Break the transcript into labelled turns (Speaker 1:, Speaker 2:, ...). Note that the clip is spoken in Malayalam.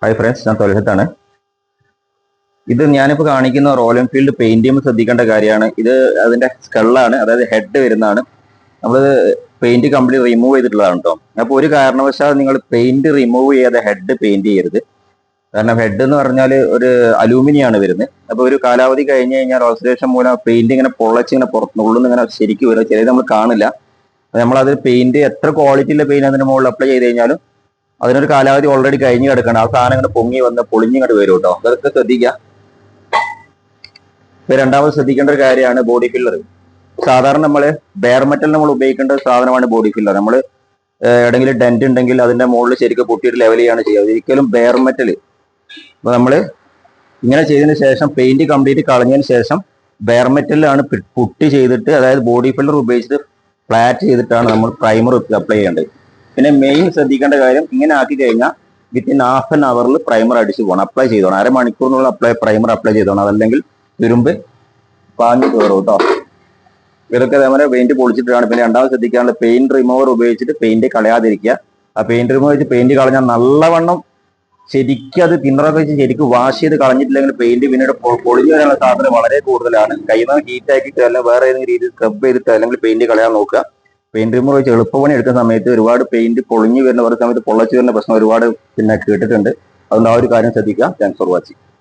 Speaker 1: ഹായ് ഫ്രണ്ട്സ്, ഞാൻ തൊലഹത്താണ്. ഇത് ഞാനിപ്പോൾ കാണിക്കുന്ന റോയൽ എൻഫീൽഡ് പെയിന്റ് ചെയ്യുമ്പോൾ ശ്രദ്ധിക്കേണ്ട കാര്യമാണ്. ഇത് അതിന്റെ സ്കള്ളാണ്, അതായത് ഹെഡ് വരുന്നതാണ്. നമ്മൾ പെയിന്റ് കംപ്ലീറ്റ് റിമൂവ് ചെയ്തിട്ടുള്ളതാണ് കേട്ടോ. അപ്പോൾ ഒരു കാരണവശാൽ നിങ്ങൾ പെയിന്റ് റിമൂവ് ചെയ്യാതെ ഹെഡ് പെയിന്റ് ചെയ്യരുത്. കാരണം ഹെഡ് എന്ന് പറഞ്ഞാൽ ഒരു അലൂമിനിയം ആണ് വരുന്നത്. അപ്പോൾ ഒരു കാലാവധി കഴിഞ്ഞ് കഴിഞ്ഞാൽ ഓക്സിഡേഷൻ മൂലം പെയിന്റ് ഇങ്ങനെ പൊള്ളച്ച് ഇങ്ങനെ പുറത്ത് ഉള്ളിൽ ഇങ്ങനെ ശരിക്കും വരും. ചിലത് നമ്മൾ കാണില്ല. നമ്മളത് പെയിന്റ് എത്ര ക്വാളിറ്റിയിലെ പെയിന്റ് അതിന് മുകളിൽ അപ്ലൈ ചെയ്ത് കഴിഞ്ഞാലും അതിനൊരു കാലാവധി ഓൾറെഡി കഴിഞ്ഞ് കിടക്കണം. ആ സാധനം ഇങ്ങനെ പൊങ്ങി വന്ന് പൊളിഞ്ഞിങ്ങോട്ട് വരും കേട്ടോ. അതൊക്കെ ശ്രദ്ധിക്കുക. ഇപ്പൊ രണ്ടാമത് ശ്രദ്ധിക്കേണ്ട ഒരു കാര്യമാണ് ബോഡി ഫില്ലർ. സാധാരണ നമ്മള് ബെയർ മെറ്റൽ നമ്മൾ ഉപയോഗിക്കേണ്ട ഒരു സാധനമാണ് ബോഡി ഫില്ലർ. നമ്മൾ എവിടെയെങ്കിലും ഡെന്റ് ഉണ്ടെങ്കിൽ അതിന്റെ മുകളിൽ ശരിക്കും പൊട്ടിയിട്ട് ലെവൽ ചെയ്യാണ് ചെയ്യുക. ഒരിക്കലും ബെയർ മെറ്റൽ അപ്പൊ നമ്മള് ഇങ്ങനെ ചെയ്തതിന് ശേഷം പെയിന്റ് കംപ്ലീറ്റ് കളഞ്ഞതിന് ശേഷം ബെയർ മെറ്റലിലാണ് പുട്ടി ചെയ്തിട്ട്, അതായത് ബോഡി ഫില്ലർ ഉപയോഗിച്ചിട്ട് ഫ്ലാറ്റ് ചെയ്തിട്ടാണ് നമ്മൾ പ്രൈമർ അപ്ലൈ ചെയ്യേണ്ടത്. പിന്നെ മെയിൻ ശ്രദ്ധിക്കേണ്ട കാര്യം, ഇങ്ങനെ ആക്കി കഴിഞ്ഞാൽ വിത്തിൻ ഹാഫ് ആൻ അവറിൽ പ്രൈമർ അടിച്ചു പോകണം, അപ്ലൈ ചെയ്തോണം. അരമണിക്കൂറിനുള്ള പ്രൈമർ അപ്ലൈ ചെയ്തോണം. അതല്ലെങ്കിൽ തുരുമ്പ് പാഞ്ഞു കയറും കേട്ടോ. ഇതൊക്കെ അതേപോലെ പെയിന്റ് പൊളിച്ചിട്ടാണ്. പിന്നെ രണ്ടാമത് ശ്രദ്ധിക്കാനുള്ള, പെയിന്റ് റിമൂവർ ഉപയോഗിച്ചിട്ട് പെയിന്റ് കളയാതിരിക്കുക. ആ പെയിന്റ് റിമൂവർ വെച്ച് പെയിന്റ് കളഞ്ഞാൽ നല്ലവണ്ണം ശരിക്കും അത് തിന്നറൊക്കെ വെച്ച് ശരിക്കും വാഷ് ചെയ്ത് കളഞ്ഞിട്ടില്ലെങ്കിൽ പെയിന്റ് പിന്നീട് പൊളിഞ്ഞു വരാനുള്ള സാധ്യത വളരെ കൂടുതലാണ്. കയ്യിൽ നിന്ന് ഹീറ്റ് ആക്കിയിട്ട് അല്ലെങ്കിൽ വേറെ ഏതെങ്കിലും രീതിയിൽ സ്ക്രബ് ചെയ്തിട്ട് അല്ലെങ്കിൽ പെയിന്റ് കളയാൻ നോക്കുക. പെയിന്റ് റിമൂവർ വെച്ച് എളുപ്പപ്പണി എടുക്കുന്ന സമയത്ത് ഒരുപാട് പെയിന്റ് പൊളിഞ്ഞു വരുന്ന ഒരു സമയത്ത് പൊള്ളച്ചു വരുന്ന പ്രശ്നം ഒരുപാട് പിന്നെ കേട്ടിട്ടുണ്ട്. അതുകൊണ്ട് ആ ഒരു കാര്യം ശ്രദ്ധിക്കുക. Thanks for watching.